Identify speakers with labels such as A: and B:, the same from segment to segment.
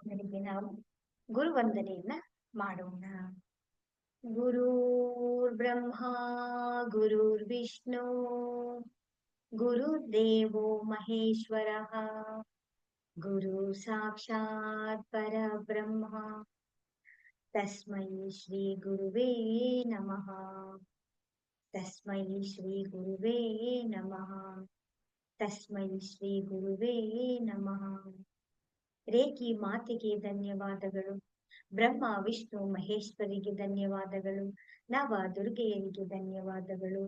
A: ಮೊದಲಿಗೆ ನಾವು ಗುರುವಂದನೆಯನ್ನ ಮಾಡೋಣ. ಗುರುರ್ ಬ್ರಹ್ಮ ಗುರುರ್ ವಿಷ್ಣು ಗುರುದೇವೋ ಮಹೇಶ್ವರಃ ಗುರು ಸಾಕ್ಷಾತ್ ಪರಬ್ರಹ್ಮ ತಸ್ಮೈ ಶ್ರೀ ಗುರುವೇ ನಮಃ. ತಸ್ಮೈ ಶ್ರೀ ಗುರುವೇ ನಮಃ. ತಸ್ಮೈ ಶ್ರೀ ಗುರುವೇ ನಮಃ. ರೇಖಿ ಮಾತೆಗೆ ಧನ್ಯವಾದಗಳು. ಬ್ರಹ್ಮ ವಿಷ್ಣು ಮಹೇಶ್ವರಿಗೆ ಧನ್ಯವಾದಗಳು. ನವ ದುರ್ಗೆಯರಿಗೆ ಧನ್ಯವಾದಗಳು.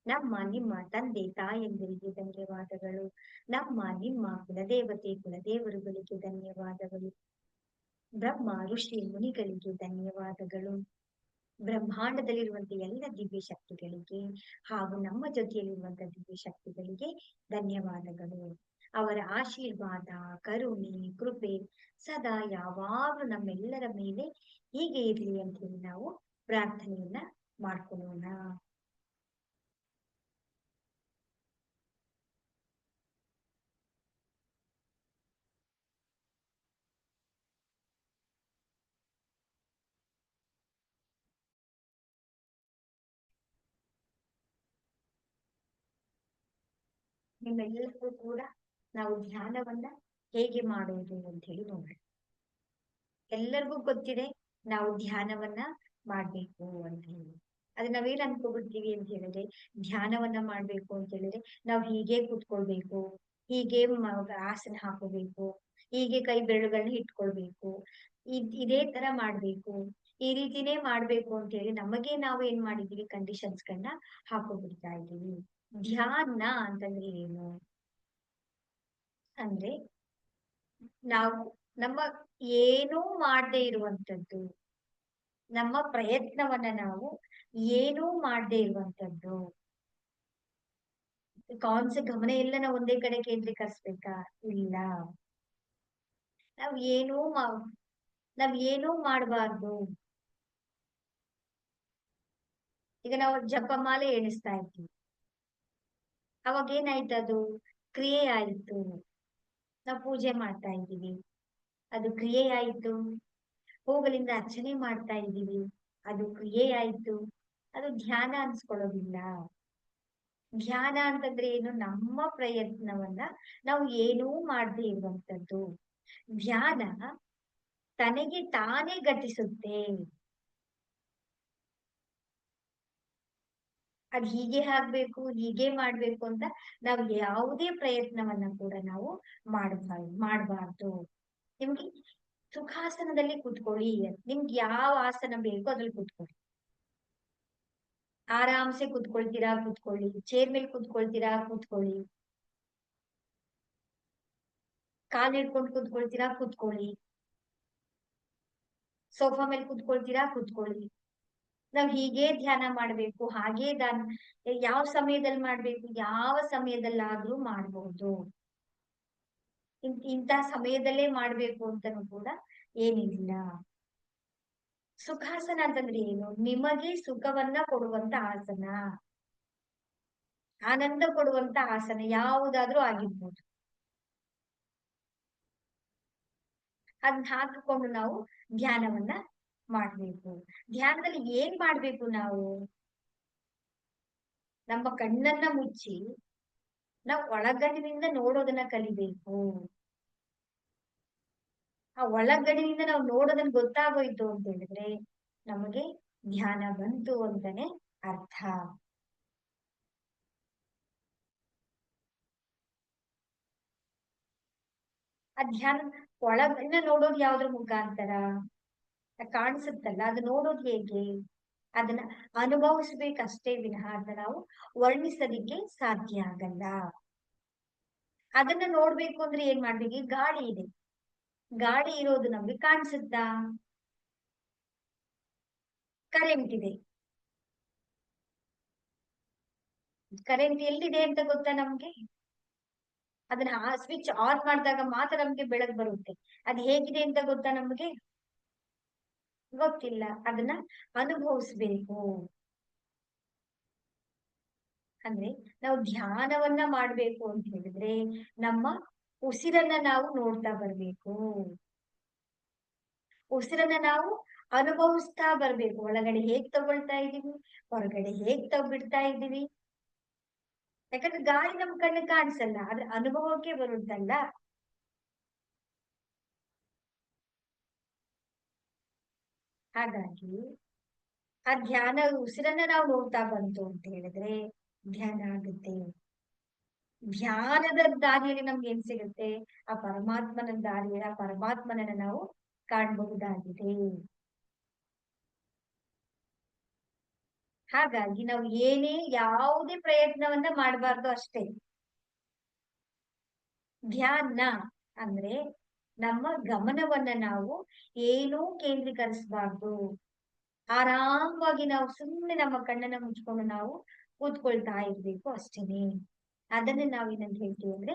A: ನಮ್ಮ ನಿಮ್ಮ ತಂದೆ ತಾಯಂದಿರಿಗೆ ಧನ್ಯವಾದಗಳು. ನಮ್ಮ ನಿಮ್ಮ ಕುಲದೇವತೆ ಕುಲದೇವರುಗಳಿಗೆ ಧನ್ಯವಾದಗಳು. ಬ್ರಹ್ಮ ಋಷಿ ಮುನಿಗಳಿಗೆ ಧನ್ಯವಾದಗಳು. ಬ್ರಹ್ಮಾಂಡದಲ್ಲಿರುವಂತಹ ಎಲ್ಲ ದಿವ್ಯ ಶಕ್ತಿಗಳಿಗೆ ಹಾಗೂ ನಮ್ಮ ಜೊತೆಯಲ್ಲಿರುವಂತಹ ದಿವ್ಯ ಶಕ್ತಿಗಳಿಗೆ ಧನ್ಯವಾದಗಳು. ಅವರ ಆಶೀರ್ವಾದ, ಕರುಣೆ, ಕೃಪೆ ಸದಾ ಯಾವಾಗಲೂ ನಮ್ಮೆಲ್ಲರ ಮೇಲೆ ಹೀಗೆ ಇರಲಿ ಅಂತ ಹೇಳಿ ನಾವು ಪ್ರಾರ್ಥನೆಯನ್ನ ಮಾಡ್ಕೊಳ್ಳೋಣ. ನಿಮ್ಮೆಲ್ಲರಿಗೂ ಕೂಡ ನಾವು ಧ್ಯಾನವನ್ನ ಹೇಗೆ ಮಾಡುವುದು ಅಂತ ಹೇಳಿ ನೋಡೋಣ. ಎಲ್ಲರಿಗೂ ಗೊತ್ತಿದೆ ನಾವು ಧ್ಯಾನವನ್ನ ಮಾಡ್ಬೇಕು ಅಂತ ಹೇಳಿ. ಅದ್ ನಾವೇನ್ ಅನ್ಕೋಬಿಡ್ತೀವಿ ಅಂತ ಹೇಳಿದ್ರೆ, ಧ್ಯಾನವನ್ನ ಮಾಡ್ಬೇಕು ಅಂತ ಹೇಳಿದ್ರೆ ನಾವು ಹೀಗೆ ಕೂತ್ಕೊಳ್ಬೇಕು, ಹೀಗೆ ಆಸನ ಹಾಕೋಬೇಕು, ಹೀಗೆ ಕೈ ಬೆರಳುಗಳನ್ನ ಇಟ್ಕೊಳ್ಬೇಕು, ಇದೇ ತರ ಮಾಡ್ಬೇಕು, ಈ ರೀತಿನೇ ಮಾಡ್ಬೇಕು ಅಂತ ಹೇಳಿ ನಮಗೆ ನಾವು ಏನ್ ಮಾಡಿದೀವಿ ಕಂಡೀಷನ್ಸ್ ಗಳನ್ನ ಹಾಕೋಬಿಡ್ತಾ ಇದ್ದೀವಿ. ಧ್ಯಾನ ಅಂತಂದ್ರೆ ಏನು ಅಂದ್ರೆ, ನಾವು ನಮ್ಮ ಏನೂ ಮಾಡದೇ ಇರುವಂತದ್ದು, ನಮ್ಮ ಪ್ರಯತ್ನವನ್ನ ನಾವು ಏನೂ ಮಾಡದೇ ಇರುವಂತದ್ದು. ಗಮನ ಎಲ್ಲ ನಾವು ಒಂದೇ ಕಡೆ ಕೇಂದ್ರೀಕರಿಸ್ಬೇಕಾ? ಇಲ್ಲ. ನಾವ್ ಏನೂ ನಾವ್ ಏನೂ ಮಾಡಬಾರ್ದು. ಈಗ ನಾವು ಜಪಮಾಲೆ ಎಣಿಸ್ತಾ ಇದ್ವಿ, ಅವಾಗ ಏನಾಯ್ತು? ಅದು ಕ್ರಿಯೆ ಆಯ್ತು. ನಾವು ಪೂಜೆ ಮಾಡ್ತಾ ಇದ್ದೀವಿ, ಅದು ಕ್ರಿಯೆ ಆಯ್ತು. ಹೂಗಳಿಂದ ಅರ್ಚನೆ ಮಾಡ್ತಾ ಇದ್ದೀವಿ, ಅದು ಕ್ರಿಯೆ ಆಯ್ತು. ಅದು ಧ್ಯಾನ ಅನ್ಸ್ಕೊಳ್ಳೋದಿಲ್ಲ. ಧ್ಯಾನ ಅಂತಂದ್ರೆ ಏನು? ನಮ್ಮ ಪ್ರಯತ್ನವನ್ನ ನಾವು ಏನೂ ಮಾಡದೇ ಇರುವಂತದ್ದು. ಧ್ಯಾನ ತನಗೆ ತಾನೇ ಗತಿಸುತ್ತೆ. ಅದ್ ಹೀಗೆ ಆಗ್ಬೇಕು, ಹೀಗೆ ಮಾಡ್ಬೇಕು ಅಂತ ನಾವು ಯಾವುದೇ ಪ್ರಯತ್ನವನ್ನ ಕೂಡ ನಾವು ಮಾಡಬಾರ್ದು. ನಿಮ್ಗೆ ಸುಖಾಸನದಲ್ಲಿ ಕೂತ್ಕೊಳ್ಳಿ, ನಿಮ್ಗೆ ಯಾವ ಆಸನ ಬೇಕೋ ಅದ್ರಲ್ಲಿ ಕೂತ್ಕೊಳ್ಳಿ. ಆರಾಮ್ಸೆ ಕೂತ್ಕೊಳ್ತೀರಾ ಕೂತ್ಕೊಳ್ಳಿ, ಚೇರ್ ಮೇಲೆ ಕೂತ್ಕೊಳ್ತೀರಾ ಕೂತ್ಕೊಳ್ಳಿ, ಕಾಲ್ ಹಿಡ್ಕೊಂಡು ಕೂತ್ಕೊಳ್ತೀರಾ ಕೂತ್ಕೊಳ್ಳಿ, ಸೋಫಾ ಮೇಲೆ ಕೂತ್ಕೊಳ್ತೀರಾ ಕೂತ್ಕೊಳ್ಳಿ. ನಾವ್ ಹೀಗೆ ಧ್ಯಾನ ಮಾಡ್ಬೇಕು, ಹಾಗೆ ಯಾವ ಸಮಯದಲ್ಲಿ ಮಾಡ್ಬೇಕು, ಯಾವ ಸಮಯದಲ್ಲಾದ್ರೂ ಮಾಡ್ಬಹುದು. ಇಂಥ ಸಮಯದಲ್ಲೇ ಮಾಡ್ಬೇಕು ಅಂತನೂ ಕೂಡ ಏನಿಲ್ಲ. ಸುಖಾಸನ ಅಂತಂದ್ರೆ ಏನು? ನಿಮಗೆ ಸುಖವನ್ನ ಕೊಡುವಂತ ಆಸನ, ಆನಂದ ಕೊಡುವಂತ ಆಸನ ಯಾವುದಾದ್ರೂ ಆಗಿರ್ಬೋದು. ಅದನ್ನ ಹಾಕಿಕೊಂಡು ನಾವು ಧ್ಯಾನವನ್ನ ಮಾಡ್ಬೇಕು. ಧ್ಯಾನದಲ್ಲಿ ಏನ್ ಮಾಡ್ಬೇಕು? ನಾವು ನಮ್ಮ ಕಣ್ಣನ್ನ ಮುಚ್ಚಿ ನಾವು ಒಳಗಣ್ಣಿನಿಂದ ನೋಡೋದನ್ನ ಕಲಿಬೇಕು. ಆ ಒಳಗಣ್ಣಿನಿಂದ ನಾವು ನೋಡೋದನ್ನ ಗೊತ್ತಾಗೋಯ್ತು ಅಂತ ಹೇಳಿದ್ರೆ ನಮಗೆ ಧ್ಯಾನ ಬಂತು ಅಂತಾನೆ ಅರ್ಥ. ಆ ಧ್ಯಾನ ಒಳಗನ್ನ ನೋಡೋದು ಯಾವ್ದ್ರ ಮುಖಾಂತರ? ಕಾಣಿಸುತ್ತಲ್ಲ, ಅದು ನೋಡೋದು ಹೇಗೆ? ಅದನ್ನ ಅನುಭವಿಸ್ಬೇಕಷ್ಟೇ ವಿನಃ ಅದನ್ನ ನಾವು ವರ್ಣಿಸಲಿಕ್ಕೆ ಸಾಧ್ಯ ಆಗಲ್ಲ. ಅದನ್ನ ನೋಡ್ಬೇಕು ಅಂದ್ರೆ ಏನ್ ಮಾಡ್ಬೇಕು? ಈ ಗಾಳಿ ಇದೆ, ಗಾಳಿ ಇರೋದು ನಮ್ಗೆ ಕಾಣಿಸುತ್ತಾ? ಕರೆಂಟ್ ಇದೆ, ಕರೆಂಟ್ ಎಲ್ಲಿದೆ ಅಂತ ಗೊತ್ತಾ ನಮ್ಗೆ? ಅದನ್ನ ಆ ಸ್ವಿಚ್ ಆನ್ ಮಾಡಿದಾಗ ಮಾತ್ರ ನಮ್ಗೆ ಬೆಳಕು ಬರುತ್ತೆ. ಅದು ಹೇಗಿದೆ ಅಂತ ಗೊತ್ತಾ ನಮ್ಗೆ? ಗೊತ್ತಿಲ್ಲ. ಅದನ್ನ ಅನುಭವಿಸ್ಬೇಕು. ಅಂದ್ರೆ ನಾವು ಧ್ಯಾನವನ್ನ ಮಾಡ್ಬೇಕು ಅಂತ ಹೇಳಿದ್ರೆ ನಮ್ಮ ಉಸಿರನ್ನ ನಾವು ನೋಡ್ತಾ ಬರ್ಬೇಕು. ಉಸಿರನ್ನ ನಾವು ಅನುಭವಿಸ್ತಾ ಬರ್ಬೇಕು. ಒಳಗಡೆ ಹೇಗ್ ತಗೊಳ್ತಾ ಇದೀವಿ, ಹೊರಗಡೆ ಹೇಗ್ ಬಿಡ್ತಾ ಇದೀವಿ. ಯಾಕಂದ್ರೆ ಗಾಳಿ ನಮ್ ಕಣ್ಣು ಕಾಣಿಸಲ್ಲ, ಆದ್ರೆ ಅನುಭವಕ್ಕೆ ಬರುತ್ತಲ್ಲ. ಹಾಗಾಗಿ ಆ ಧ್ಯಾನ, ಉಸಿರನ್ನ ನಾವು ನೋಡ್ತಾ ಬಂತು ಅಂತ ಹೇಳಿದ್ರೆ ಧ್ಯಾನ ಆಗುತ್ತೆ. ಧ್ಯಾನದ ದಾರಿಯಲ್ಲಿ ನಮ್ಗೆ ಏನ್ ಸಿಗುತ್ತೆ? ಆ ಪರಮಾತ್ಮನ ದಾರಿಯಲ್ಲಿ ಆ ಪರಮಾತ್ಮನನ್ನ ನಾವು ಕಾಣಬಹುದಾಗಿದೆ. ಹಾಗಾಗಿ ನಾವು ಯಾವುದೇ ಪ್ರಯತ್ನವನ್ನ ಮಾಡಬಾರ್ದು ಅಷ್ಟೇ. ಧ್ಯಾನ ಅಂದ್ರೆ ನಮ್ಮ ಗಮನವನ್ನ ನಾವು ಏನೂ ಕೇಂದ್ರೀಕರಿಸಬಾರ್ದು. ಆರಾಮವಾಗಿ ನಾವು ಸುಮ್ಮನೆ ನಮ್ಮ ಕಣ್ಣನ್ನ ಮುಚ್ಕೊಂಡು ನಾವು ಕೂತ್ಕೊಳ್ತಾ ಇರ್ಬೇಕು ಅಷ್ಟೇನೆ. ಅದನ್ನೇ ನಾವು ಏನಂತ ಹೇಳ್ತೀವಿ ಅಂದ್ರೆ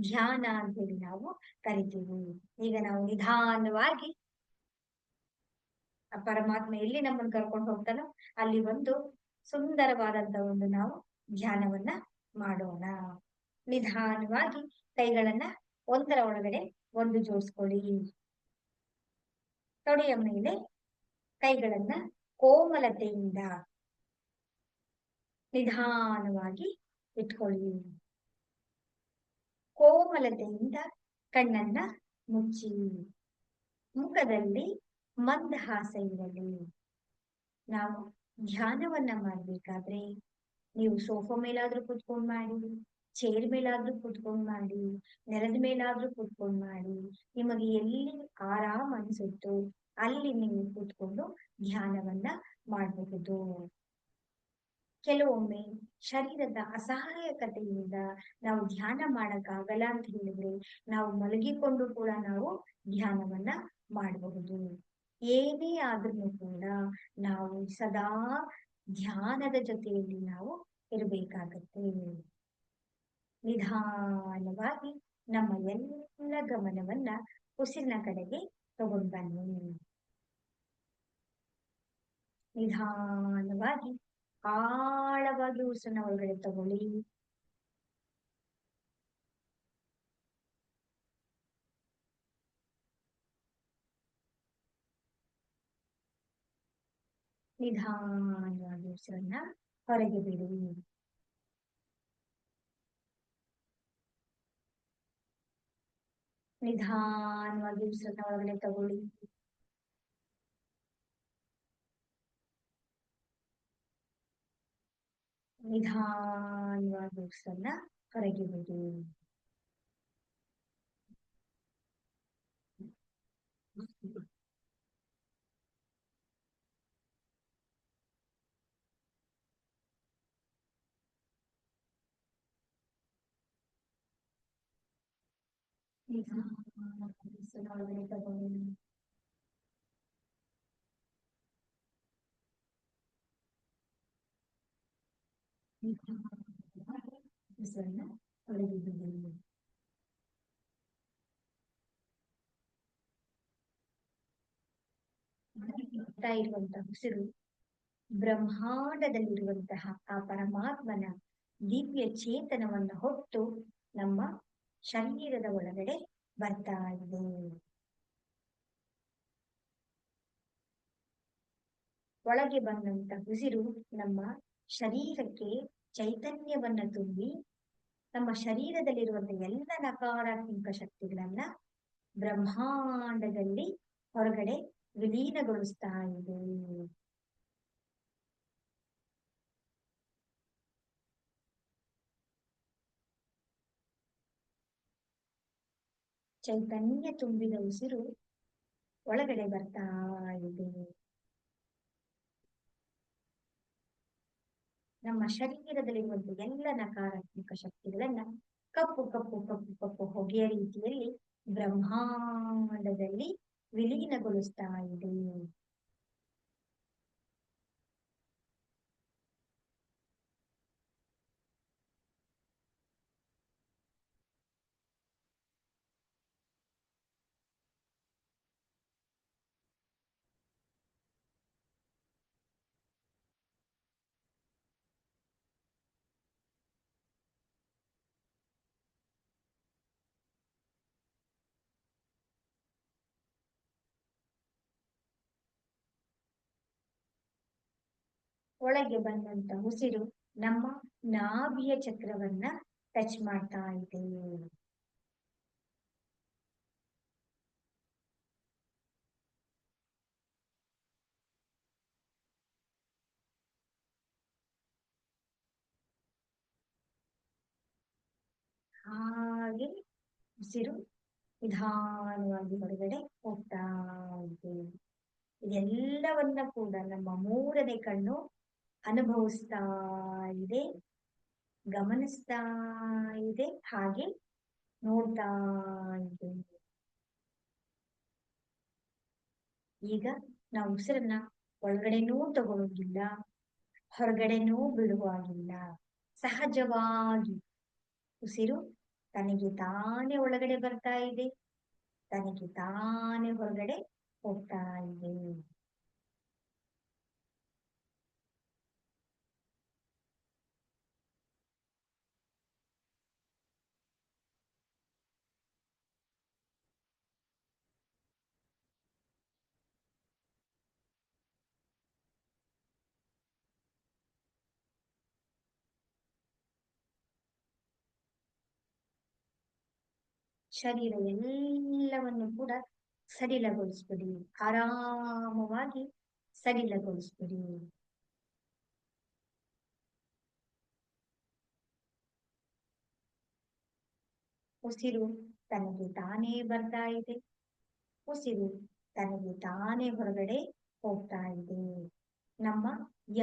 A: ಧ್ಯಾನ ಅಂತ ಹೇಳಿ ನಾವು ಕರಿತೀವಿ. ಈಗ ನಾವು ನಿಧಾನವಾಗಿ ಆ ಪರಮಾತ್ಮ ಎಲ್ಲಿ ನಮ್ಮನ್ನು ಕರ್ಕೊಂಡು ಹೋಗ್ತಾನೋ ಅಲ್ಲಿ ಒಂದು ಸುಂದರವಾದಂತ ಒಂದು ನಾವು ಧ್ಯಾನವನ್ನ ಮಾಡೋಣ. ನಿಧಾನವಾಗಿ ಕೈಗಳನ್ನ ಒಂದರ ಒಳಗಡೆ ಒಂದು ಜೋಡಿಸ್ಕೊಳ್ಳಿ. ತೊಡೆಯ ಮೇಲೆ ಕೈಗಳನ್ನ ಕೋಮಲತೆಯಿಂದ ನಿಧಾನವಾಗಿ ಇಟ್ಕೊಳ್ಳಿ. ಕೋಮಲತೆಯಿಂದ ಕಣ್ಣನ್ನ ಮುಚ್ಚಿ. ಮುಖದಲ್ಲಿ ಮಂದಹಾಸ ಇರಲಿ. ನಾವು ಧ್ಯಾನವನ್ನ ಮಾಡ್ಬೇಕಾದ್ರೆ ನೀವು ಸೋಫಾ ಮೇಲಾದ್ರೂ ಕುತ್ಕೊಂಡ್ ಮಾಡಿ, ಚೇರ್ ಮೇಲಾದ್ರೂ ಕುತ್ಕೊಂಡ್ ಮಾಡಿ, ನೆಲದ ಮೇಲಾದ್ರೂ ಕುತ್ಕೊಂಡ್ ಮಾಡಿ, ನಿಮಗೆ ಎಲ್ಲಿ ಆರಾಮ್ ಅನ್ಸುತ್ತೋ ಅಲ್ಲಿ ನೀವು ಕೂತ್ಕೊಂಡು ಧ್ಯಾನವನ್ನ ಮಾಡಬಹುದು. ಕೆಲವೊಮ್ಮೆ ಶರೀರದ ಅಸಹಾಯಕತೆಯಿಂದ ನಾವು ಧ್ಯಾನ ಮಾಡಕ್ಕಾಗಲ್ಲ ಅಂತ ಹೇಳಿದ್ರೆ ನಾವು ಮಲಗಿಕೊಂಡು ಕೂಡ ನಾವು ಧ್ಯಾನವನ್ನ ಮಾಡಬಹುದು. ಏನೇ ಆದ್ರೂ ಕೂಡ ನಾವು ಸದಾ ಧ್ಯಾನದ ಜೊತೆಯಲ್ಲಿ ನಾವು ಇರಬೇಕಾಗತ್ತೆ. ನಿಧಾನವಾಗಿ ನಮ್ಮ ಎಲ್ಲ ಗಮನವನ್ನ ಉಸಿರಿನ ಕಡೆಗೆ ತಗೊಂಡ್ ಬನ್ನಿ. ನಿಧಾನವಾಗಿ ಆಳವಾಗಿ ಉಸಿರನ್ನ ಒಳಗಡೆ ತಗೊಳ್ಳಿ. ನಿಧಾನವಾಗಿ ಉಸಿರನ್ನ ಹೊರಗೆ ಬಿಡಿ. ನಿಧಾನವಾಗಿ ಉಸಿರನ್ನ ಒಳಗಡೆ ತಗೊಳ್ಳಿ. ನಿಧಾನವಾಗಿ ಉಸಿರನ್ನ ಹೊರಗೆ ಬಿಡಿ. ನಿಧಾನವಾಗಿ ಉಸಿರನ್ನ ಒಳಗಡೆ ತಗೊಳ್ಳಿ. ನಿಧಾನವಾಗಿ ಉಸಿರನ್ನ ಹೊರಗೆ ಬಿಡಿ. ಬರ್ತಾ ಇರುವಂತಹ ಉಸಿರು ಬ್ರಹ್ಮಾಂಡದಲ್ಲಿರುವಂತಹ ಆ ಪರಮಾತ್ಮನ ದಿವ್ಯ ಚೇತನವನ್ನ ಹೊತ್ತು ನಮ್ಮ ಶರೀರದ ಒಳಗಡೆ ಬರ್ತಾ ಇದೆ. ಒಳಗೆ ಬಂದಂತ ಉಸಿರು ನಮ್ಮ ಶರೀರಕ್ಕೆ ಚೈತನ್ಯವನ್ನ ತುಂಬಿ ನಮ್ಮ ಶರೀರದಲ್ಲಿರುವಂತಹ ಎಲ್ಲ ನಕಾರಾತ್ಮಕ ಶಕ್ತಿಗಳನ್ನ ಬ್ರಹ್ಮಾಂಡದಲ್ಲಿ ಹೊರಗಡೆ ವಿಲೀನಗೊಳಿಸ್ತಾ ಇದೆ. ಚೈತನ್ಯ ತುಂಬಿದ ಉಸಿರು ಒಳಗಡೆ ಬರ್ತಾ ಇದೆ. ನಮ್ಮ ಶರೀರದಲ್ಲಿರುವಂತಹ ಎಲ್ಲ ನಕಾರಾತ್ಮಕ ಶಕ್ತಿಗಳನ್ನ ಕಪ್ಪು ಕಪ್ಪು ಕಪ್ಪು ಕಪ್ಪು ಹೊಗೆಯ ರೀತಿಯಲ್ಲಿ ಬ್ರಹ್ಮಾಂಡದಲ್ಲಿ ವಿಲೀನಗೊಳಿಸ್ತಾ ಇದೆ. ಒಳಗೆ ಬಂದಂತ ಉಸಿರು ನಮ್ಮ ನಾಭಿಯ ಚಕ್ರವನ್ನ ಟಚ್ ಮಾಡ್ತಾ ಇದೆ. ಹಾಗೆ ಉಸಿರು ನಿಧಾನವಾಗಿ ಹೊರಗಡೆ ಹೋಗ್ತಾ ಇದೆ. ಇದೆಲ್ಲವನ್ನ ಕೂಡ ನಮ್ಮ ಮೂರನೇ ಕಣ್ಣು ಅನುಭವಿಸ್ತಾ ಇದೆ, ಗಮನಿಸ್ತಾ ಇದೆ, ಹಾಗೆ ನೋಡ್ತಾ ಇದೆ. ಈಗ ನಾವು ಉಸಿರನ್ನ ಒಳಗಡೆನೂ ತಗೊಳ್ಳೋದಿಲ್ಲ, ಹೊರಗಡೆನೂ ಬಿಡುವಾಗಿಲ್ಲ. ಸಹಜವಾಗಿ ಉಸಿರು ತನಗೆ ತಾನೇ ಒಳಗಡೆ ಬರ್ತಾ ಇದೆ, ತನಗೆ ತಾನೇ ಹೊರಗಡೆ ಹೋಗ್ತಾ ಇದೆ. ಶರೀರ ಎಲ್ಲವನ್ನು ಕೂಡ ಸಡಿಲಗೊಳಿಸ್ಬಿಡಿ, ಆರಾಮವಾಗಿ ಸಡಿಲಗೊಳಿಸ್ಬಿಡಿ. ಉಸಿರು ತನಗೆ ತಾನೇ ಬರ್ತಾ ಇದೆ, ಉಸಿರು ತನಗೆ ತಾನೇ ಹೊರಗಡೆ ಹೋಗ್ತಾ ಇದೆ. ನಮ್ಮ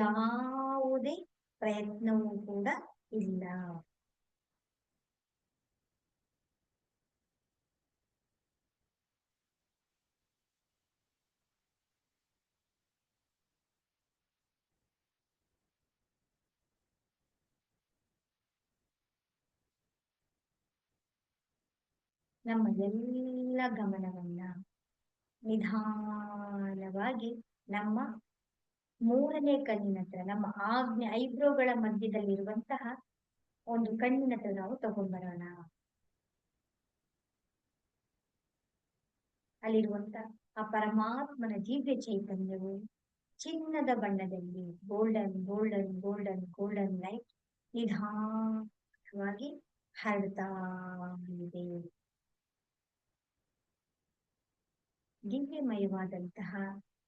A: ಯಾವುದೇ ಪ್ರಯತ್ನವೂ ಕೂಡ ಇಲ್ಲ. ನಮ್ಮ ಎಲ್ಲ ಗಮನವನ್ನ ನಿಧಾನವಾಗಿ ನಮ್ಮ ಮೂರನೇ ಕಣ್ಣಿನ ಹತ್ರ, ನಮ್ಮ ಐಬ್ರೋಗಳ ಮಧ್ಯದಲ್ಲಿರುವಂತಹ ಒಂದು ಕಣ್ಣಿನ ಹತ್ರ ನಾವು ತಗೊಂಡ್ಬರೋಣ. ಅಲ್ಲಿರುವಂತ ಆ ಪರಮಾತ್ಮನ ದಿವ್ಯ ಚೈತನ್ಯವು ಚಿನ್ನದ ಬಣ್ಣದಲ್ಲಿ golden golden golden golden light ನಿಧಾನವಾಗಿ ಹರಡ್ತಾ ಇದೆ. ದಿವ್ಯಮಯವಾದಂತಹ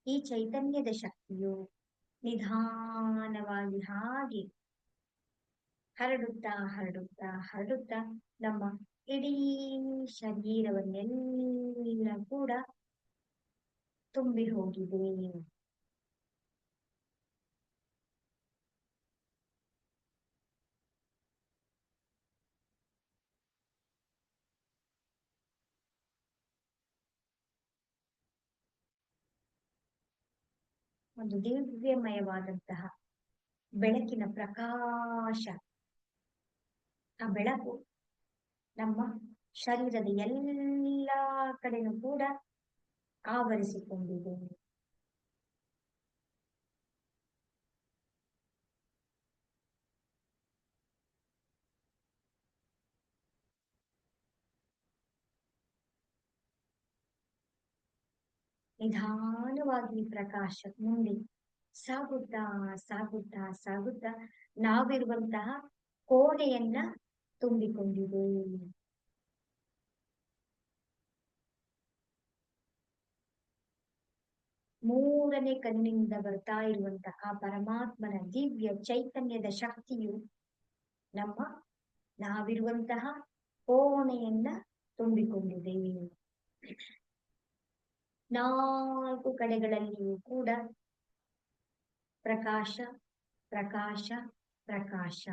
A: ಈ ಚೈತನ್ಯದ ಶಕ್ತಿಯು ನಿಧಾನವಾಗಿ ಹಾಗೆ ಹರಡುತ್ತಾ ಹರಡುತ್ತಾ ಹರಡುತ್ತಾ ನಮ್ಮ ಇಡೀ ಶರೀರವನ್ನೆಲ್ಲ ಕೂಡ ತುಂಬಿ ಹೋಗಿದೆ. ಒಂದು ದಿವ್ಯಮಯವಾದಂತಹ ಬೆಳಕಿನ ಪ್ರಕಾಶ, ಆ ಬೆಳಕು ನಮ್ಮ ಶರೀರದ ಎಲ್ಲ ಕಡೆನೂ ಕೂಡ ಆವರಿಸಿಕೊಂಡಿದೆ. ನಿಧಾನವಾಗಿ ಪ್ರಕಾಶ ಮುಂದೆ ಸಾಗುತ್ತಾ ಸಾಗುತ್ತಾ ಸಾಗುತ್ತಾ ನಾವಿರುವಂತಹ ಕೋಣೆಯನ್ನ ತುಂಬಿಕೊಂಡಿದೆ. ಮೂರನೇ ಕಣ್ಣಿನಿಂದ ಬರ್ತಾ ಇರುವಂತಹ ಆ ಪರಮಾತ್ಮನ ದಿವ್ಯ ಚೈತನ್ಯದ ಶಕ್ತಿಯು ನಮ್ಮ ನಾವಿರುವಂತಹ ಕೋಣೆಯನ್ನ ತುಂಬಿಕೊಂಡಿದೆ. ನಾಲ್ಕು ಕಡೆಗಳಲ್ಲಿಯೂ ಕೂಡ ಪ್ರಕಾಶ ಪ್ರಕಾಶ ಪ್ರಕಾಶ.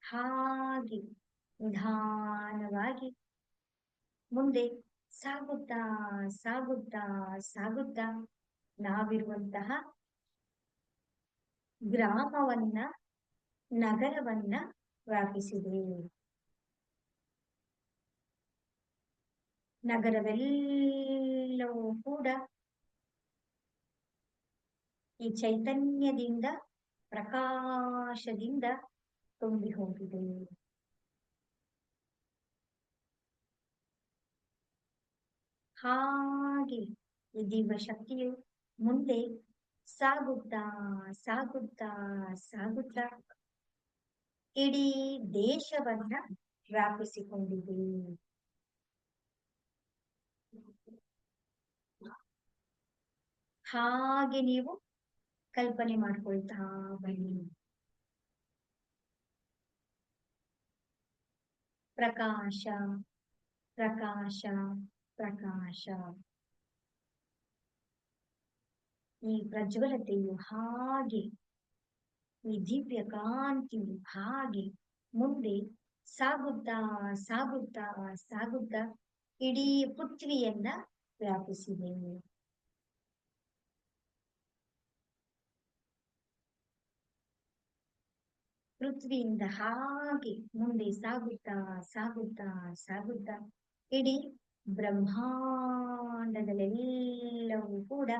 A: ಹಾಗೆ ನಿಧಾನವಾಗಿ ಮುಂದೆ ಸಾಗುತ್ತಾ ಸಾಗುತ್ತಾ ಸಾಗುತ್ತಾ ನಾವಿರುವಂತಹ ಗ್ರಾಮವನ್ನ, ನಗರವನ್ನ ವ್ಯಾಪಿಸಿದೆ. ನಗರವೆಲ್ಲವೂ ಕೂಡ ಈ ಚೈತನ್ಯದಿಂದ, ಪ್ರಕಾಶದಿಂದ ತುಂಬಿ ಹೋಗಿದೆ. ಹಾಗೆ ಈ ದಿವ್ಯ ಶಕ್ತಿಯು ಮುಂದೆ ಸಾಗುತ್ತಾ ಸಾಗುತ್ತಾ ಸಾಗುತ್ತಾ ಇಡೀ ದೇಶವನ್ನ ವ್ಯಾಪಿಸಿಕೊಂಡಿದೆ. ಹಾಗೆ ನೀವು ಕಲ್ಪನೆ ಮಾಡ್ಕೊಳ್ತಾ ಬನ್ನಿ. ಪ್ರಕಾಶ ಪ್ರಕಾಶ ಪ್ರಕಾಶ. ಈ ಪ್ರಜ್ವಲತೆಯು ಹಾಗೆ, ಈ ದಿವ್ಯ ಕಾಂತಿಯು ಹಾಗೆ ಮುಂದೆ ಸಾಗುತ್ತಾ ಸಾಗುತ್ತಾ ಸಾಗುತ್ತಾ ಇಡೀ ಪೃಥ್ವಿಯನ್ನ ವ್ಯಾಪಿಸಿದೆ. ಪೃಥ್ವಿಯಿಂದ ಹಾಗೆ ಮುಂದೆ ಸಾಗುತ್ತಾ ಸಾಗುತ್ತಾ ಸಾಗುತ್ತಾ ಇಡೀ ಬ್ರಹ್ಮಾಂಡದಲ್ಲೆಲ್ಲವೂ ಕೂಡ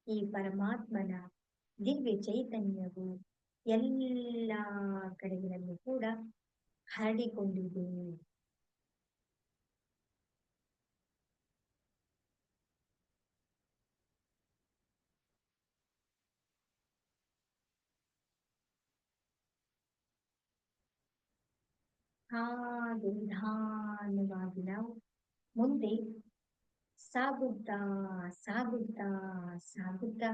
A: ಈ ಪರಮಾತ್ಮನ ದಿವ್ಯ ಚೈತನ್ಯವು ಎಲ್ಲ ಕಡೆಗಳಲ್ಲೂ ಕೂಡ ಹರಡಿಕೊಂಡಿದೆ. ಹಾಗೆ ನಿಧಾನವಾಗಿ ನಾವು ಮುಂದೆ ಸಾಗುತ್ತಾ ಸಾಗುತ್ತಾ ಸಾಗುತ್ತಾ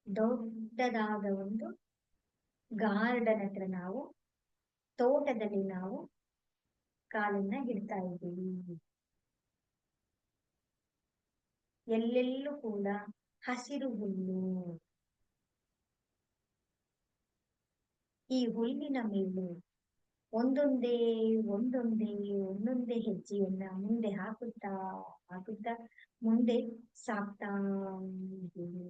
A: ದೊಡ್ಡದಾದ ಒಂದು ಗಾರ್ಡನ್ ಹತ್ರ ನಾವು, ತೋಟದಲ್ಲಿ ನಾವು ಕಾಲನ್ನ ಇಡ್ತಾ ಇದ್ದೀವಿ. ಎಲ್ಲೆಲ್ಲೂ ಕೂಡ ಹಸಿರು ಹುಲ್ಲು. ಈ ಹುಲ್ಲಿನ ಮೇಲೆ ಒಂದೊಂದೇ ಒಂದೊಂದೇ ಒಂದೊಂದೇ ಹೆಜ್ಜೆಯನ್ನ ಮುಂದೆ ಹಾಕುತ್ತಾ ಹಾಕುತ್ತಾ ಮುಂದೆ ಸಾಗ್ತಾ ಇದ್ದೀವಿ.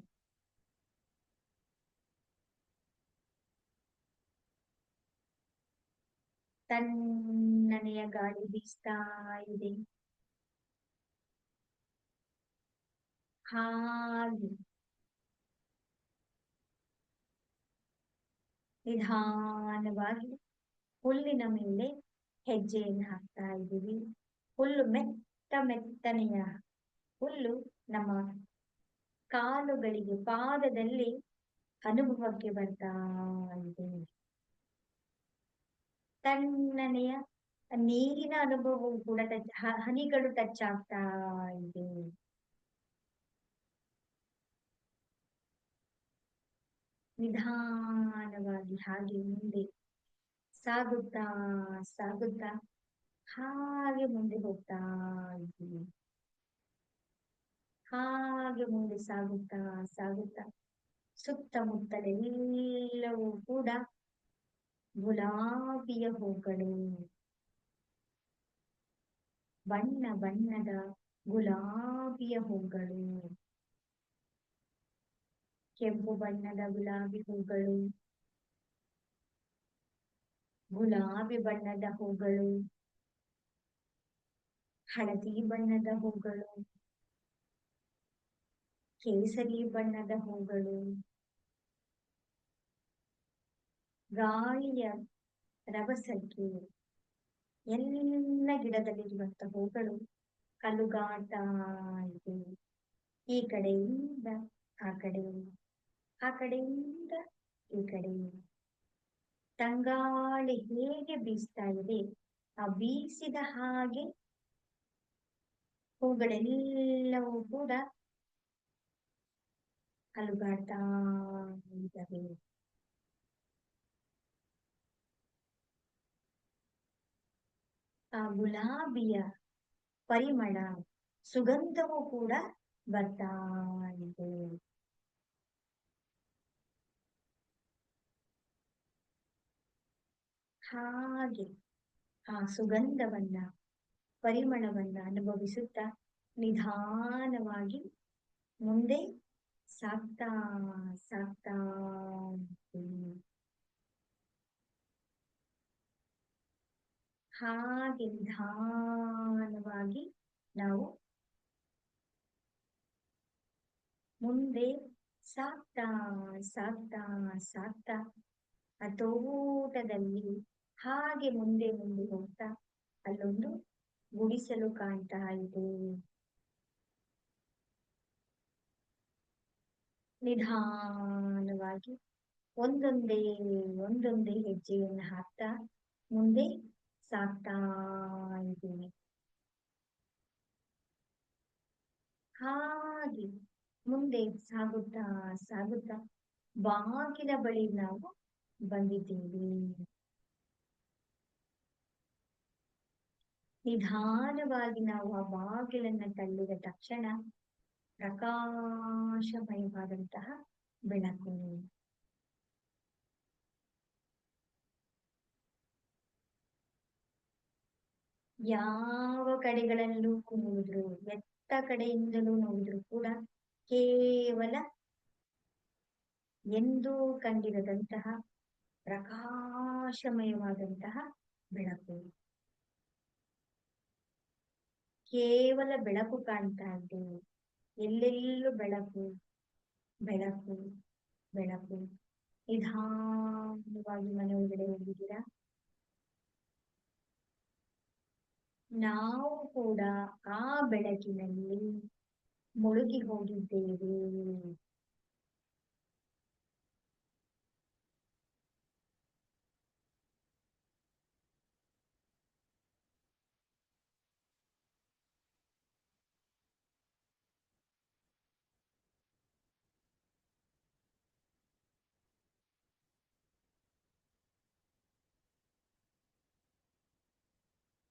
A: ತಣ್ಣನೆಯ ಗಾಳಿ ಬೀಸ್ತಾ ಇದೆ. ಹಾಗೆ ನಿಧಾನವಾಗಿ ಹುಲ್ಲಿನ ಮೇಲೆ ಹೆಜ್ಜೆಯನ್ನು ಹಾಕ್ತಾ ಇದ್ದೀವಿ. ಹುಲ್ಲು ಮೆತ್ತನೆಯ ಹುಲ್ಲು ನಮ್ಮ ಕಾಲುಗಳಿಗೆ, ಪಾದದಲ್ಲಿ ಅನುಭವಕ್ಕೆ ಬರ್ತಾ ಇದೆ. ತಣ್ಣನೆಯ ನೀರಿನ ಅನುಭವವು ಕೂಡ ಹನಿಗಳು ಟಚ್ ಆಗ್ತಾ ಇದೆ. ನಿಧಾನವಾಗಿ ಹಾಗೆ ಮುಂದೆ ಸಾಗುತ್ತಾ ಸಾಗುತ್ತಾ ಹಾಗೆ ಮುಂದೆ ಹೋಗ್ತಾ ಇದ್ದೀವಿ. ಹಾಗೆ ಮುಂದೆ ಸಾಗುತ್ತಾ ಸಾಗುತ್ತಾ ಸುತ್ತಮುತ್ತಲೆಲ್ಲವೂ ಕೂಡ ಗುಲಾಬಿಯ ಹೂಗಳು, ಬಣ್ಣ ಬಣ್ಣದ ಗುಲಾಬಿಯ ಹೂಗಳು, ಕೆಂಪು ಬಣ್ಣದ ಗುಲಾಬಿ ಹೂಗಳು, ಗುಲಾಬಿ ಬಣ್ಣದ ಹೂಗಳು, ಹಳದಿ ಬಣ್ಣದ ಹೂಗಳು, ಕೇಸರಿ ಬಣ್ಣದ ಹೂಗಳು, ಗಾಳಿಯ ರಭಸಕ್ಕೆ ಎಲ್ಲ ಗಿಡದಲ್ಲಿರುವಂತಹ ಹೂಗಳು ಕಲುಗಾಟ ಇದೆ. ಈ ಕಡೆಯಿಂದ ಆ ಕಡೆ, ಆ ಕಡೆಯಿಂದ ಈ ಕಡೆ ತಂಗಾಳಿ ಹೇಗೆ ಬೀಸ್ತಾ ಇದೆ, ಆ ಬೀಸಿದ ಹಾಗೆ ಹೂಗಳೆಲ್ಲವೂ ಕೂಡ ಅಲುಗಾಡ್ತಾ ಇದ್ದಾವೆ. ಆ ಗುಲಾಬಿಯ ಪರಿಮಳ, ಸುಗಂಧವೂ ಕೂಡ ಬರ್ತಾ ಇದೆ. ಹಾಗೆ ಆ ಸುಗಂಧವನ್ನ, ಪರಿಮಳವನ್ನ ಅನುಭವಿಸುತ್ತಾ ನಿಧಾನವಾಗಿ ಮುಂದೆ ಸಾಗ್ತಾ ಸಾಗ್ತಾ ಹಾಗೆ ನಿಧಾನವಾಗಿ ನಾವು ಮುಂದೆ ಸಾಗ್ತಾ ಸಾಗ್ತಾ ಸಾಗ್ತಾ ಆ ತೋಟದಲ್ಲಿ ಹಾಗೆ ಮುಂದೆ ಮುಂದೆ ಹೋಗ್ತಾ ಅಲ್ಲೊಂದು ಗುಡಿಸಲು ಕಾಣ್ತಾ ಇದೆ. ನಿಧಾನವಾಗಿ ಒಂದೊಂದೇ ಒಂದೊಂದೇ ಹೆಜ್ಜೆಯನ್ನು ಹಾಕ್ತಾ ಮುಂದೆ ಸಾಗ್ತಾ ಇದ್ದೀನಿ. ಹಾಗೆ ಮುಂದೆ ಸಾಗುತ್ತಾ ಸಾಗುತ್ತಾ ಬಾಗಿಲ ಬಳಿ ನಾವು ಬಂದಿದ್ದೀವಿ. ನಿಧಾನವಾಗಿ ನಾವು ಆ ಬಾಗಿಲನ್ನ ತಳ್ಳಿದ ತಕ್ಷಣ ಪ್ರಕಾಶಮಯವಾದಂತಹ ಬೆಳಕು. ಯಾವ ಕಡೆಗಳಲ್ಲೂ ನೋಡಿದ್ರು, ಎತ್ತ ಕಡೆಯಿಂದಲೂ ನೋಡಿದ್ರು ಕೂಡ ಕೇವಲ ಎಂದೂ ಕಂಡಿರದಂತಹ ಪ್ರಕಾಶಮಯವಾದಂತಹ ಬೆಳಕು. ಕೇವಲ ಬೆಳಕು ಕಾಣ್ತಾ ಇದೆ. ಎಲ್ಲೆಲ್ಲೂ ಬೆಳಕು ಬೆಳಕು ಬೆಳಕು. ನಿಧಾನವಾಗಿ ಮನೆ ಒಳಗಡೆ ಹೋಗಿದ್ದೀರಾ. ನಾವು ಕೂಡ ಆ ಬೆಳಕಿನಲ್ಲಿ ಮುಳುಗಿ ಹೋಗಿದ್ದೇವೆ.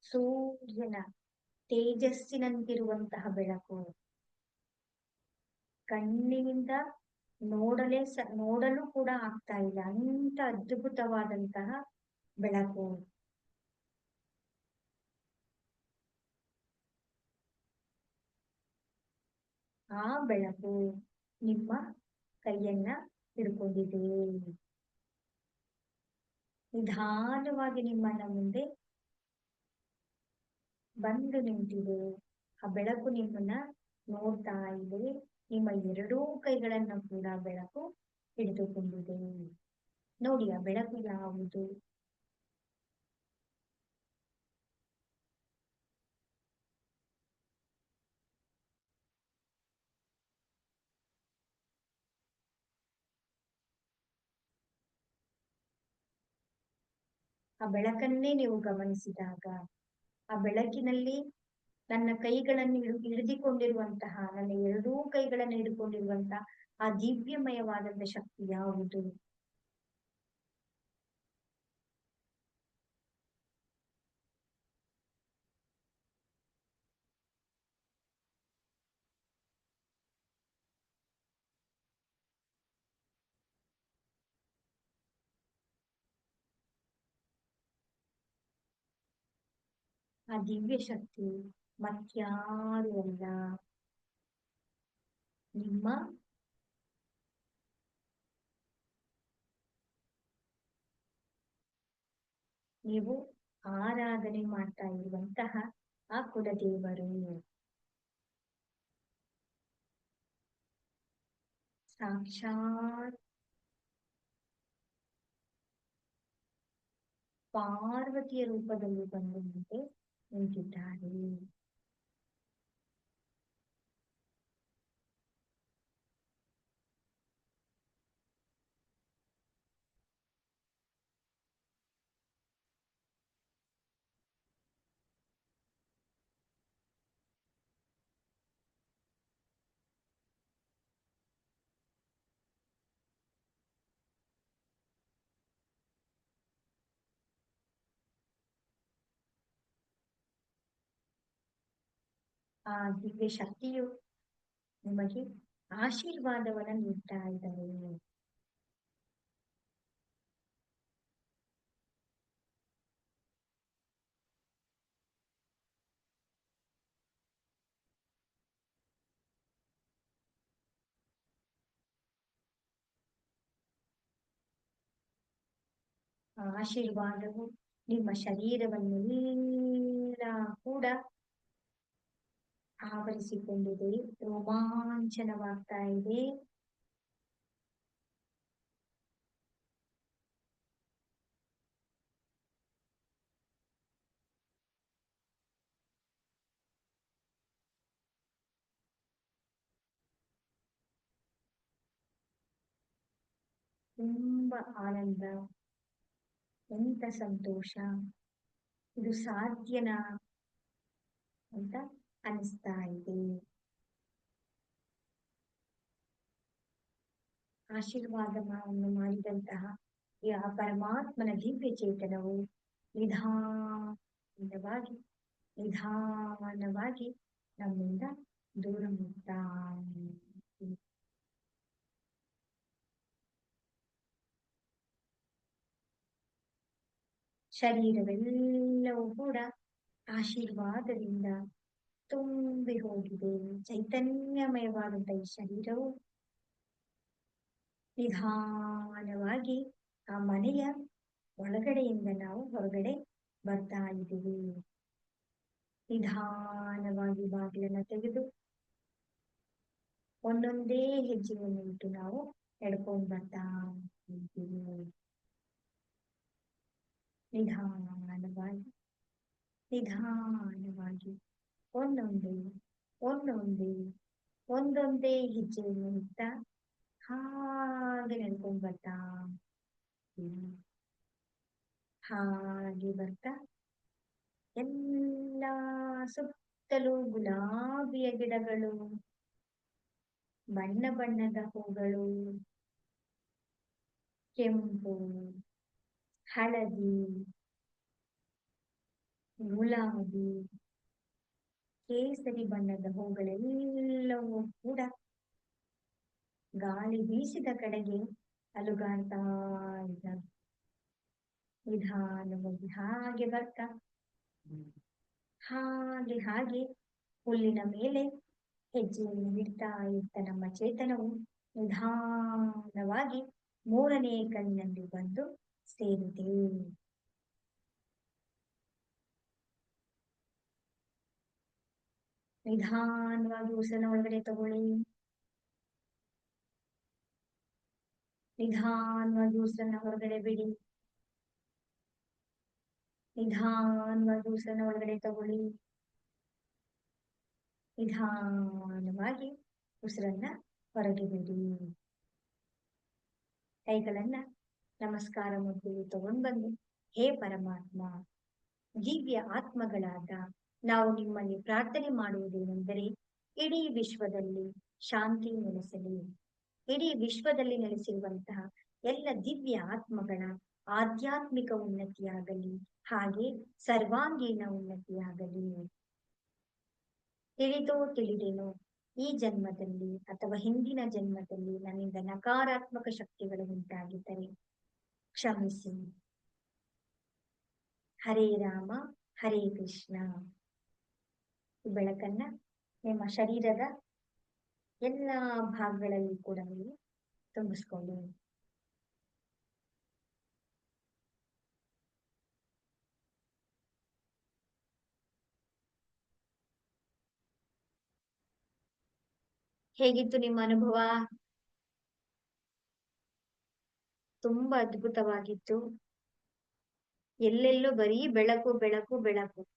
A: ಸೂರ್ಯನ ತೇಜಸ್ಸಿನಂತಿರುವಂತಹ ಬೆಳಕು. ಕಣ್ಣಿನಿಂದ ನೋಡಲು ಕೂಡ ಆಗ್ತಾ ಇಲ್ಲ, ಅಂತ ಅದ್ಭುತವಾದಂತಹ ಬೆಳಕು. ಆ ಬೆಳಕು ನಿಮ್ಮ ಕೈಯನ್ನ ಹಿಡ್ಕೊಂಡಿದೆ. ನಿಧಾನವಾಗಿ ನಿಮ್ಮನ್ನ ಮುಂದೆ ಬಂದು ನಿಂತಿದೆ. ಆ ಬೆಳಕು ನಿಮ್ಮನ್ನ ನೋಡ್ತಾ ಇದೆ. ನಿಮ್ಮ ಎರಡೂ ಕೈಗಳನ್ನ ಕೂಡ ಬೆಳಕು ಹಿಡಿದುಕೊಂಡಿದೆ. ನೋಡಿ ಆ ಬೆಳಕು ಯಾವುದು? ಆ ಬೆಳಕನ್ನೇ ನೀವು ಗಮನಿಸಿದಾಗ ಆ ಬೆಳಕಿನಲ್ಲಿ ನನ್ನ ಕೈಗಳನ್ನು ಹಿಡಿದುಕೊಂಡಿರುವಂತಹ, ನನ್ನ ಎರಡೂ ಕೈಗಳನ್ನು ಹಿಡಿದುಕೊಂಡಿರುವಂತಹ ಆ ದಿವ್ಯಮಯವಾದಂತಹ ಶಕ್ತಿ ಯಾವುದು? ಆ ದಿವ್ಯ ಶಕ್ತಿ ಮತ್ಯಾರು ಅಲ್ಲ, ನಿಮ್ಮ ನೀವು ಆರಾಧನೆ ಮಾಡ್ತಾ ಇರುವಂತಹ ಆ ಕುಲದೇವರು. ಸಾಕ್ಷಾತ್ ಪಾರ್ವತಿಯ ರೂಪದಲ್ಲಿ ಬಂದು ಮುಂದೆ ನಿಂತಿದ್ದಾರೆ. ಆ ದಿವ್ಯ ಶಕ್ತಿಯು ನಿಮಗೆ ಆಶೀರ್ವಾದವನ್ನ ನೀಡ್ತಾ ಇದ್ದಾರೆ. ಆ ಆಶೀರ್ವಾದವು ನಿಮ್ಮ ಶರೀರವನ್ನೆಲ್ಲ ಕೂಡ ಆವರಿಸಿಕೊಂಡಿದೆ. ರೋಮಾಂಚನವಾಗ್ತಾ ಇದೆ. ತುಂಬಾ ಆನಂದ, ಎಂತ ಸಂತೋಷ, ಇದು ಸಾಧ್ಯನಾ ಅಂತ ಅನಿಸ್ತಾ ಇದೆ. ಆಶೀರ್ವಾದವನ್ನು ಮಾಡಿದಂತಹ ಆ ಪರಮಾತ್ಮನ ದಿವ್ಯ ಚೇತನವು ನಿಧಾನವಾಗಿ ನಿಧಾನವಾಗಿ ನಮ್ಮಿಂದ ದೂರ ಹೋಗ್ತಾ ಇದೆ. ಶರೀರವೆಲ್ಲವೂ ಕೂಡ ಆಶೀರ್ವಾದದಿಂದ ತುಂಬಿ ಹೋಗಿದೆ. ಚೈತನ್ಯಮಯವಾದಂತಹ ಈ ಶರೀರವು ನಿಧಾನವಾಗಿ ಆ ಮನೆಯ ಒಳಗಡೆಯಿಂದ ನಾವು ಹೊರಗಡೆ ಬರ್ತಾ ಇದ್ದೀವಿ. ನಿಧಾನವಾಗಿ ಬಾಗಿಲನ್ನು ತೆಗೆದು ಒಂದೊಂದೇ ಹೆಜ್ಜೆಯನ್ನು ಇಟ್ಟು ನಾವು ನಡ್ಕೊಂಡು ಬರ್ತಾ ಇದ್ದೀವಿ. ನಿಧಾನವಾಗಿ ನಿಧಾನವಾಗಿ ಒಂದೊಂದೇ ಹೆಜ್ಜೆಯನ್ನು ಇಡ್ತಾ ಹಾಗೆ ನಡ್ಕೊಂಡು ಬರ್ತಾ ಹಾಗೆ ಬರ್ತಾ ಎಲ್ಲ ಸುತ್ತಲೂ ಗುಲಾಬಿಯ ಗಿಡಗಳು, ಬಣ್ಣ ಬಣ್ಣದ ಹೂಗಳು, ಕೆಂಪು, ಹಳದಿ, ಗುಲಾಬಿ, ಕೇಸರಿ ಬಣ್ಣದ ಹೂಗಳೆಲ್ಲವೂ ಕೂಡ ಗಾಳಿ ಬೀಸಿದ ಕಡೆಗೆ ಅಲುಗಾಡ್ತಾ ಇದ್ದಾವೆ. ನಿಧಾನವಾಗಿ ಹಾಗೆ ಬರ್ತಾ ಹಾಗೆ ಹುಲ್ಲಿನ ಮೇಲೆ ಹೆಜ್ಜೆಯನ್ನು ಇಡ್ತಾ ಇದ್ದ ನಮ್ಮ ಚೇತನವು ನಿಧಾನವಾಗಿ ಮೂರನೇ ಕಣ್ಣಿನಲ್ಲಿ ಬಂದು ಸೇರಿದೆ. ನಿಧಾನವಾಗಿ ಉಸಿರನ್ನ ಒಳಗಡೆ ತಗೊಳ್ಳಿ. ನಿಧಾನವಾಗಿ ಉಸಿರನ್ನ ಹೊರಗಡೆ ಬಿಡಿ. ನಿಧಾನವಾಗಿ ಉಸಿರನ್ನ ಒಳಗಡೆ ತಗೊಳ್ಳಿ. ನಿಧಾನವಾಗಿ ಉಸಿರನ್ನ ಹೊರಗೆ ಬಿಡಿ. ಕೈಗಳನ್ನ ನಮಸ್ಕಾರ ಮುದ್ರೆಗೆ ತಗೊಂಡು ಬಂದು, ಹೇ ಪರಮಾತ್ಮ, ದಿವ್ಯ ಆತ್ಮಗಳಾದ ನಾವು ನಿಮ್ಮಲ್ಲಿ ಪ್ರಾರ್ಥನೆ ಮಾಡುವುದೇನೆಂದರೆ ಇಡೀ ವಿಶ್ವದಲ್ಲಿ ಶಾಂತಿ ನೆಲೆಸಲಿ. ಇಡೀ ವಿಶ್ವದಲ್ಲಿ ನೆಲೆಸಿರುವಂತಹ ಎಲ್ಲ ದಿವ್ಯ ಆತ್ಮಗಳ ಆಧ್ಯಾತ್ಮಿಕ ಉನ್ನತಿಯಾಗಲಿ, ಹಾಗೆ ಸರ್ವಾಂಗೀಣ ಉನ್ನತಿಯಾಗಲಿ. ತಿಳಿದೋ ತಿಳಿದೇನೋ ಈ ಜನ್ಮದಲ್ಲಿ ಅಥವಾ ಹಿಂದಿನ ಜನ್ಮದಲ್ಲಿ ನನ್ನಿಂದ ನಕಾರಾತ್ಮಕ ಶಕ್ತಿಗಳು ಉಂಟಾಗಿದ್ದರೆ ಕ್ಷಮಿಸಿ. ಹರೇ ರಾಮ ಹರೇ ಕೃಷ್ಣ. ಈ ಬೆಳಕನ್ನ ನಿಮ್ಮ ಶರೀರದ ಎಲ್ಲ ಭಾಗಗಳಲ್ಲಿ ಕೂಡ ನೀವು ತುಂಬಿಸ್ಕೊಳ್ಳಿ. ಹೇಗಿತ್ತು ನಿಮ್ಮ ಅನುಭವ? ತುಂಬಾ ಅದ್ಭುತವಾಗಿತ್ತು. ಎಲ್ಲೆಲ್ಲೂ ಬರೀ ಬೆಳಕು ಬೆಳಕು ಬೆಳಕು.